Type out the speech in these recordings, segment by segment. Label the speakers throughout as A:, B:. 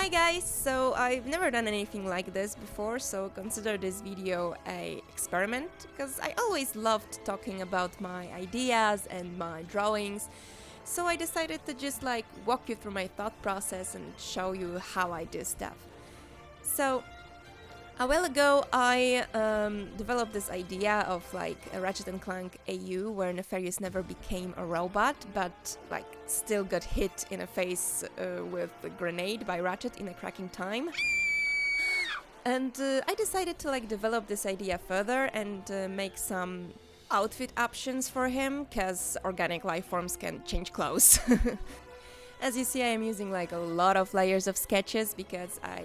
A: Hi guys, so I've never done anything like this before, so consider this video a experiment, because I always loved talking about my ideas and my drawings, so I decided to just walk you through my thought process and show you how I do stuff. So a while ago I developed this idea of a Ratchet and Clank AU where Nefarious never became a robot, but still got hit in the face with a grenade by Ratchet in a cracking time. And I decided to develop this idea further and make some outfit options for him, cause organic life forms can change clothes. As you see, I am using a lot of layers of sketches because I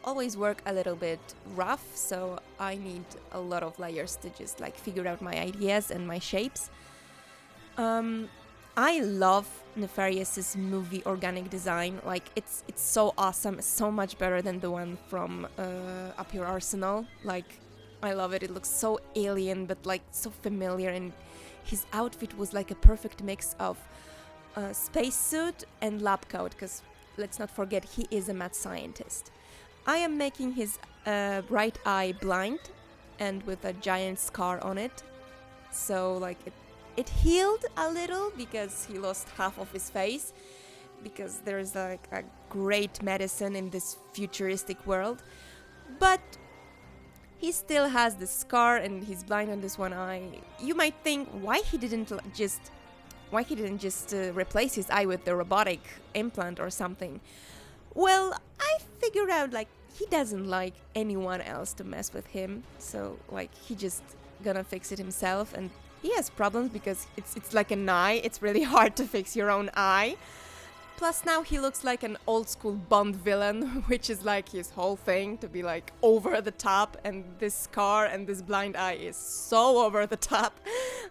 A: always work a little bit rough, so I need a lot of layers to just figure out my ideas and my shapes. I love Nefarious's movie organic design. It's so awesome, so much better than the one from Up Your Arsenal. I love it. It looks so alien but so familiar, and his outfit was a perfect mix of spacesuit and lab coat, because let's not forget he is a mad scientist. I am making his right eye blind and with a giant scar on it. So it healed a little because he lost half of his face, because there's a great medicine in this futuristic world. But he still has the scar and he's blind on this one eye. You might think why he didn't just replace his eye with the robotic implant or something. Well, I figured out he doesn't like anyone else to mess with him, so he just gonna fix it himself, and he has problems because it's like an eye. It's really hard to fix your own eye. Plus now he looks like an old school Bond villain, which is his whole thing, to be over the top, and this scar and this blind eye is so over the top.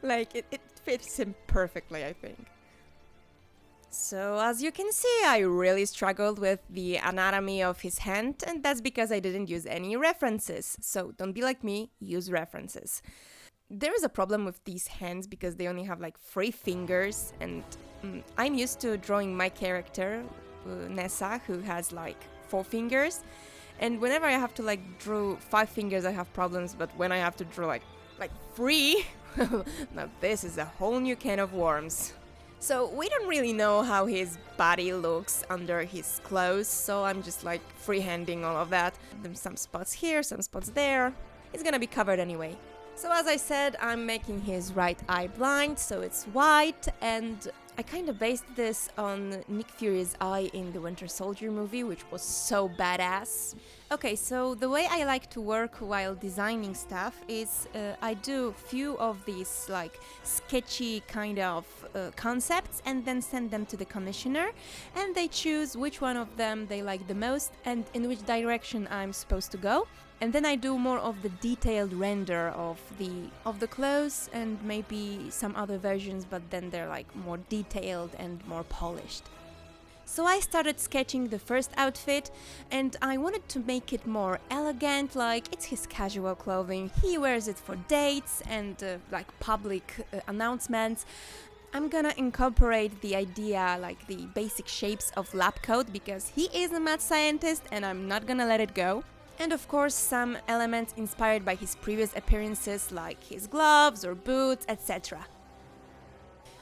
A: It fits him perfectly, I think. So, as you can see, I really struggled with the anatomy of his hand, and that's because I didn't use any references. So, don't be like me, use references. There is a problem with these hands because they only have 3 fingers, and I'm used to drawing my character, Nessa, who has 4 fingers, and whenever I have to draw 5 fingers, I have problems, but when I have to draw 3, now this is a whole new can of worms. So we don't really know how his body looks under his clothes, so I'm just freehanding all of that. There's some spots here, some spots there. It's gonna be covered anyway. So as I said, I'm making his right eye blind, so it's white, and I kind of based this on Nick Fury's eye in the Winter Soldier movie, which was so badass. Okay, so the way I like to work while designing stuff is I do few of these sketchy kind of concepts and then send them to the commissioner, and they choose which one of them they like the most and in which direction I'm supposed to go. And then I do more of the detailed render of the clothes and maybe some other versions, but then they're more detailed and more polished. So I started sketching the first outfit, and I wanted to make it more elegant, it's his casual clothing. He wears it for dates and public announcements. I'm gonna incorporate the idea, the basic shapes of lab coat, because he is a mad scientist and I'm not gonna let it go. And of course some elements inspired by his previous appearances, like his gloves or boots, etc.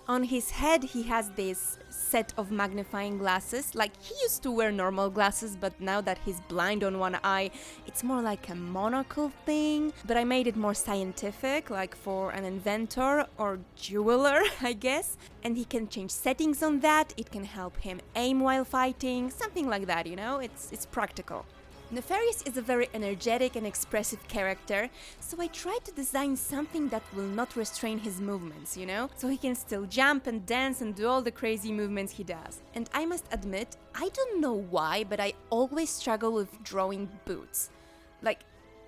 A: On his head he has this set of magnifying glasses. He used to wear normal glasses, but now that he's blind on one eye, it's more like a monocle thing. But I made it more scientific, for an inventor or jeweler, I guess. And he can change settings on that, it can help him aim while fighting, something like that, it's practical. Nefarious is a very energetic and expressive character, so I tried to design something that will not restrain his movements, so he can still jump and dance and do all the crazy movements he does. And I must admit, I don't know why, but I always struggle with drawing boots.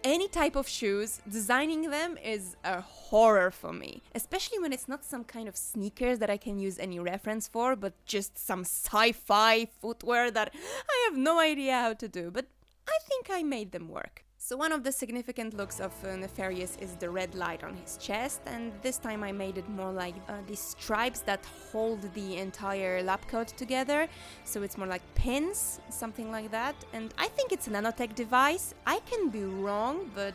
A: Any type of shoes, designing them is a horror for me, especially when it's not some kind of sneakers that I can use any reference for, but just some sci-fi footwear that I have no idea how to do, but I think I made them work. So one of the significant looks of Nefarious is the red light on his chest, and this time I made it more like these stripes that hold the entire lab coat together, so it's more like pins, something like that, and I think it's a nanotech device. I can be wrong, but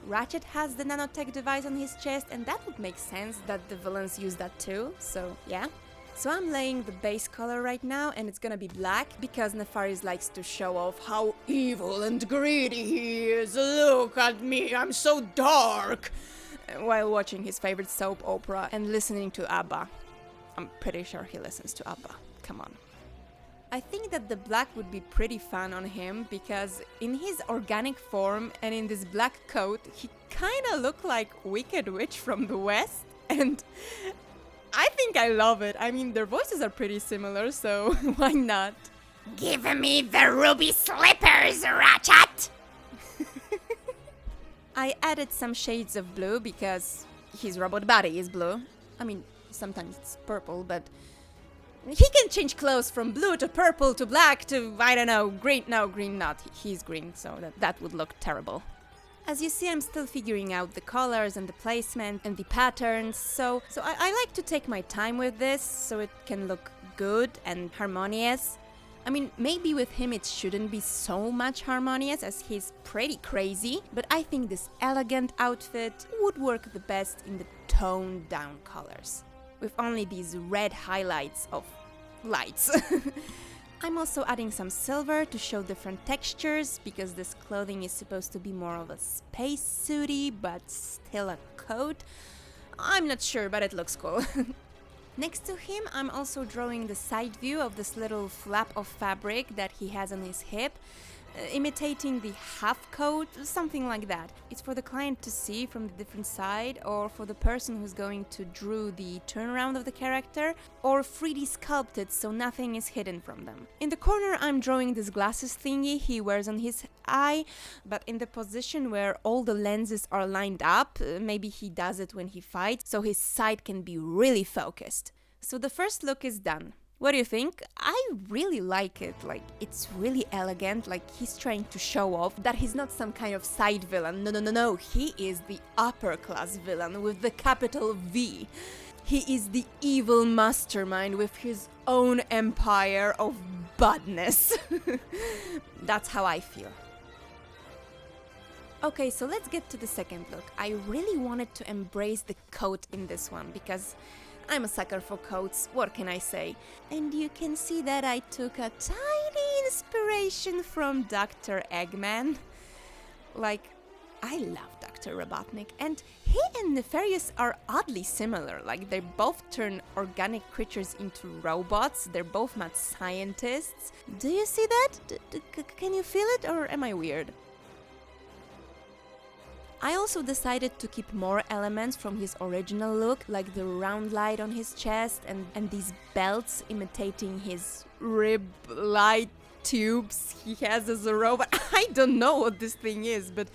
A: Ratchet has the nanotech device on his chest, and that would make sense that the villains use that too, so yeah. So I'm laying the base color right now, and it's gonna be black, because Nefarious likes to show off how evil and greedy he is. Look at me, I'm so dark! While watching his favorite soap opera and listening to ABBA. I'm pretty sure he listens to ABBA, come on. I think that the black would be pretty fun on him, because in his organic form and in this black coat, he kinda looked like Wicked Witch from the West, and I think I love it. I mean, their voices are pretty similar, so why not?
B: Give me the ruby slippers, Ratchet!
A: I added some shades of blue because his robot body is blue. I mean, sometimes it's purple, but he can change clothes from blue to purple to black to, I don't know, green. No, green not. He's green, so that would look terrible. As you see, I'm still figuring out the colors and the placement and the patterns, so I like to take my time with this so it can look good and harmonious. I mean, maybe with him it shouldn't be so much harmonious as he's pretty crazy, but I think this elegant outfit would work the best in the toned down colors, with only these red highlights of lights. I'm also adding some silver to show different textures, because this clothing is supposed to be more of a spacesuity, but still a coat. I'm not sure, but it looks cool. Next to him, I'm also drawing the side view of this little flap of fabric that he has on his hip, imitating the half coat, something like that. It's for the client to see from the different side, or for the person who's going to draw the turnaround of the character, or 3D sculpted so nothing is hidden from them. In the corner, I'm drawing this glasses thingy he wears on his eye, but in the position where all the lenses are lined up. Maybe he does it when he fights, so his sight can be really focused. So the first look is done. What do you think? I really like it, like, it's really elegant, like he's trying to show off that he's not some kind of side villain. No, he is the upper class villain with the capital V. He is the evil mastermind with his own empire of badness. That's how I feel. Okay, so let's get to the second look. I really wanted to embrace the coat in this one, because I'm a sucker for coats, what can I say? And you can see that I took a tiny inspiration from Dr. Eggman. Like, I love Dr. Robotnik, and he and Nefarious are oddly similar. Like, they both turn organic creatures into robots, they're both mad scientists. Do you see that? Can you feel it, or am I weird? I also decided to keep more elements from his original look, like the round light on his chest and these belts imitating his rib light tubes he has as a robot. I don't know what this thing is, but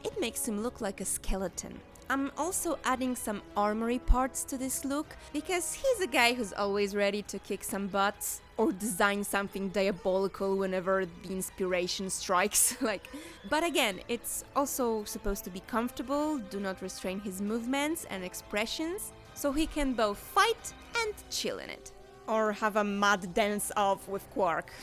A: it makes him look like a skeleton. I'm also adding some armory parts to this look, because he's a guy who's always ready to kick some butts or design something diabolical whenever the inspiration strikes. But again, it's also supposed to be comfortable, do not restrain his movements and expressions, so he can both fight and chill in it. Or have a mad dance-off with Quark.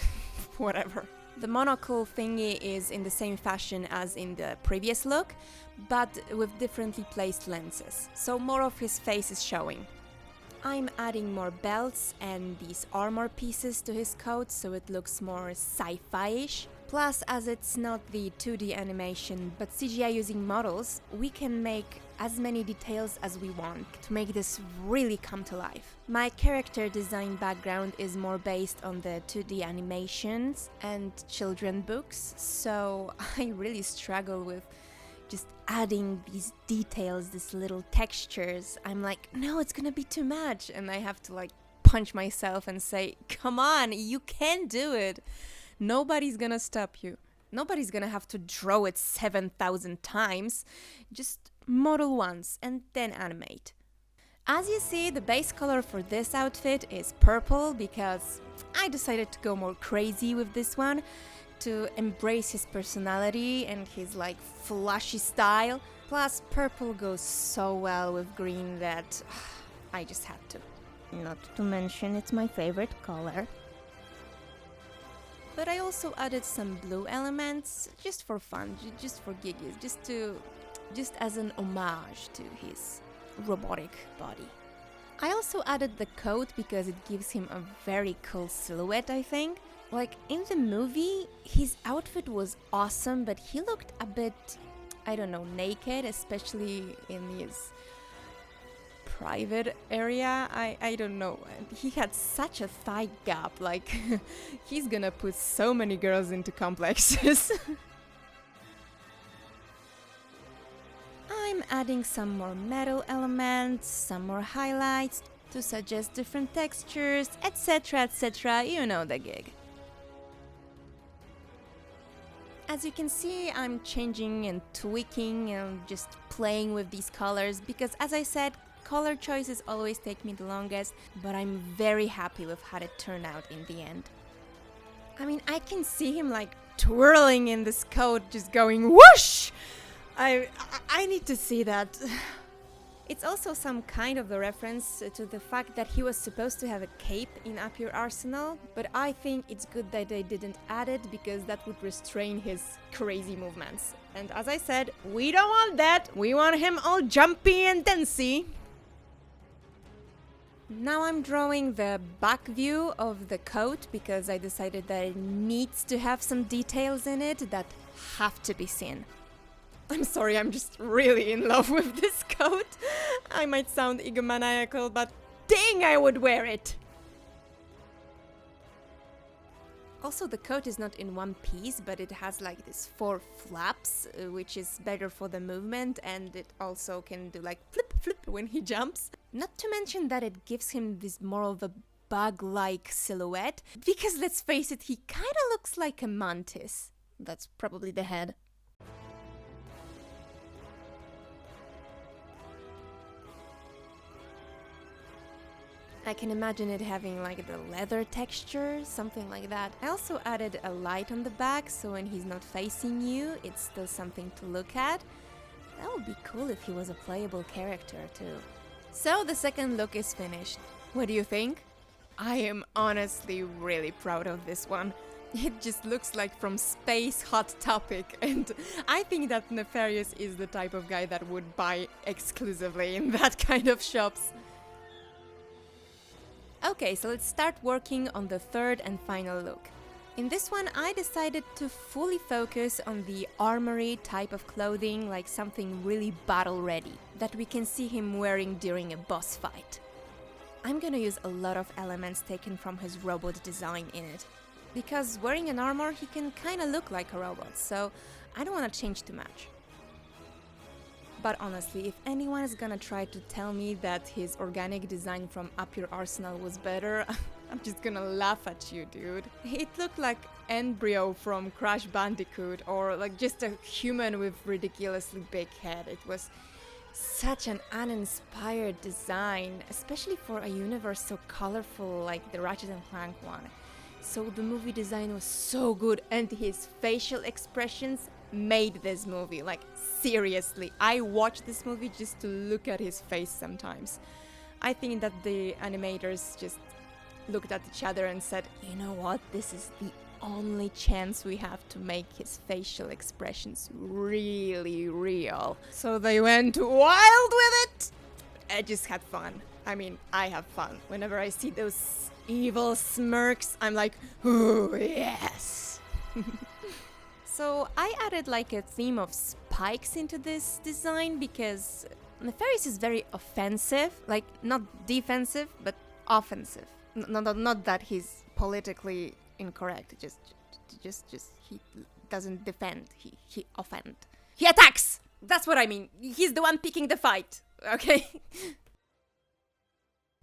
A: Whatever. The monocle thingy is in the same fashion as in the previous look, but with differently placed lenses, so more of his face is showing. I'm adding more belts and these armor pieces to his coat so it looks more sci-fi-ish. Plus, as it's not the 2D animation but CGI using models, we can make as many details as we want to make this really come to life. My character design background is more based on the 2D animations and children books, so I really struggle with just adding these details, these little textures. I'm like, no, it's gonna be too much, and I have to punch myself and say, come on, you can do it. Nobody's gonna stop you. Nobody's gonna have to draw it 7,000 times. Just model once and then animate. As you see, the base color for this outfit is purple because I decided to go more crazy with this one. to embrace his personality and his like flashy style. Plus, purple goes so well with green that I just had to. Not to mention it's my favorite color. But I also added some blue elements just for fun, just for giggles, just as an homage to his robotic body. I also added the coat because it gives him a very cool silhouette, I think. Like in the movie, his outfit was awesome, but he looked a bit, I don't know, naked, especially in his private area. I don't know. He had such a thigh gap, like he's gonna put so many girls into complexes. I'm adding some more metal elements, some more highlights to suggest different textures, etc, etc, you know the gig. As you can see, I'm changing and tweaking and just playing with these colors because, as I said, color choices always take me the longest, but I'm very happy with how it turned out in the end. I mean, I can see him like twirling in this coat, just going whoosh! I need to see that. It's also some kind of a reference to the fact that he was supposed to have a cape in Up Your Arsenal, but I think it's good that they didn't add it because that would restrain his crazy movements. And as I said, we don't want that. We want him all jumpy and dancey. Now I'm drawing the back view of the coat because I decided that it needs to have some details in it that have to be seen. I'm sorry, I'm just really in love with this coat. I might sound egomaniacal, but dang, I would wear it! Also, the coat is not in one piece, but it has like these 4 flaps, which is better for the movement, and it also can do like flip flip when he jumps. Not to mention that it gives him this more of a bug-like silhouette, because let's face it, he kinda looks like a mantis. That's probably the head. I can imagine it having like the leather texture, something like that. I also added a light on the back, so when he's not facing you, it's still something to look at. That would be cool if he was a playable character too. So the second look is finished. What do you think? I am honestly really proud of this one. It just looks like from space Hot Topic, and I think that Nefarious is the type of guy that would buy exclusively in that kind of shops. Okay, so let's start working on the third and final look. In this one, I decided to fully focus on the armory type of clothing, like something really battle ready, that we can see him wearing during a boss fight. I'm gonna use a lot of elements taken from his robot design in it, because wearing an armor he can kinda look like a robot, so I don't wanna change too much. But honestly, if anyone is gonna try to tell me that his organic design from Up Your Arsenal was better, I'm just gonna laugh at you, dude. It looked like Embryo from Crash Bandicoot, or like just a human with ridiculously big head. It was such an uninspired design, especially for a universe so colorful like the Ratchet & Clank one. So the movie design was so good, and his facial expressions made this movie. Like, seriously, I watch this movie just to look at his face sometimes. I think that the animators just looked at each other and said, you know what, this is the only chance we have to make his facial expressions really real. So they went wild with it! I just had fun. I mean, I have fun. Whenever I see those evil smirks, I'm like, ooh, yes! So I added like a theme of spikes into this design because Nefarious is very offensive, like not defensive, but offensive. Not that he's politically incorrect, just he doesn't defend, he offend. He attacks! That's what I mean. He's the one picking the fight, okay?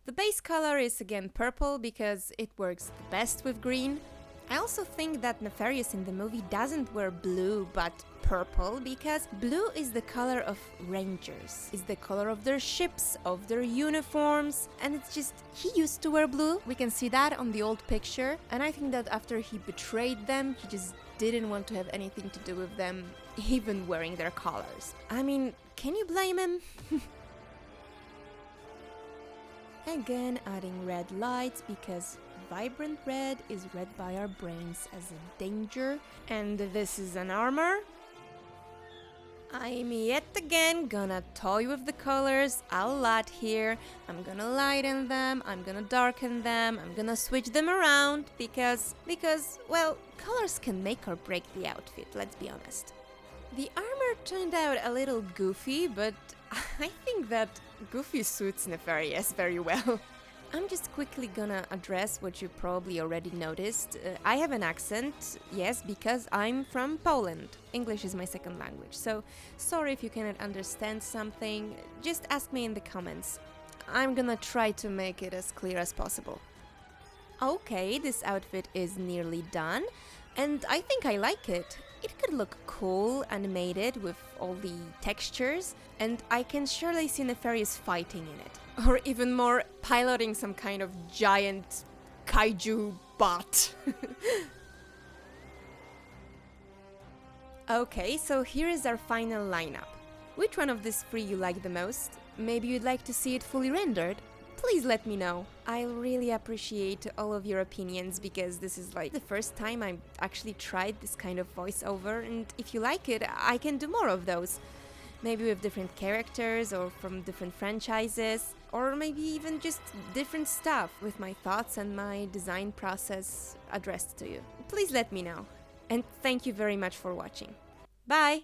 A: The base color is again purple because it works the best with green. I also think that Nefarious in the movie doesn't wear blue but purple because blue is the color of rangers, is the color of their ships, of their uniforms, and it's just, he used to wear blue. We can see that on the old picture, and I think that after he betrayed them, he just didn't want to have anything to do with them, even wearing their collars. I mean, can you blame him? Again, adding red lights because vibrant red is read by our brains as a danger. And this is an armor. I'm yet again gonna toy with the colors a lot here. I'm gonna lighten them, I'm gonna darken them, I'm gonna switch them around because, well, colors can make or break the outfit, let's be honest. The armor turned out a little goofy, but I think that goofy suits Nefarious very well. I'm just quickly gonna address what you probably already noticed. I have an accent, yes, because I'm from Poland. English is my second language, so sorry if you cannot understand something, just ask me in the comments. I'm gonna try to make it as clear as possible. Okay, this outfit is nearly done, and I think I like it. It could look cool, animated, with all the textures, and I can surely see Nefarious fighting in it. Or even more, piloting some kind of giant kaiju bot. Okay, so here is our final lineup. Which one of these three you like the most? Maybe you'd like to see it fully rendered? Please let me know. I'll really appreciate all of your opinions because this is like the first time I've actually tried this kind of voiceover, and if you like it, I can do more of those. Maybe with different characters or from different franchises, or maybe even just different stuff with my thoughts and my design process addressed to you. Please let me know. And thank you very much for watching. Bye!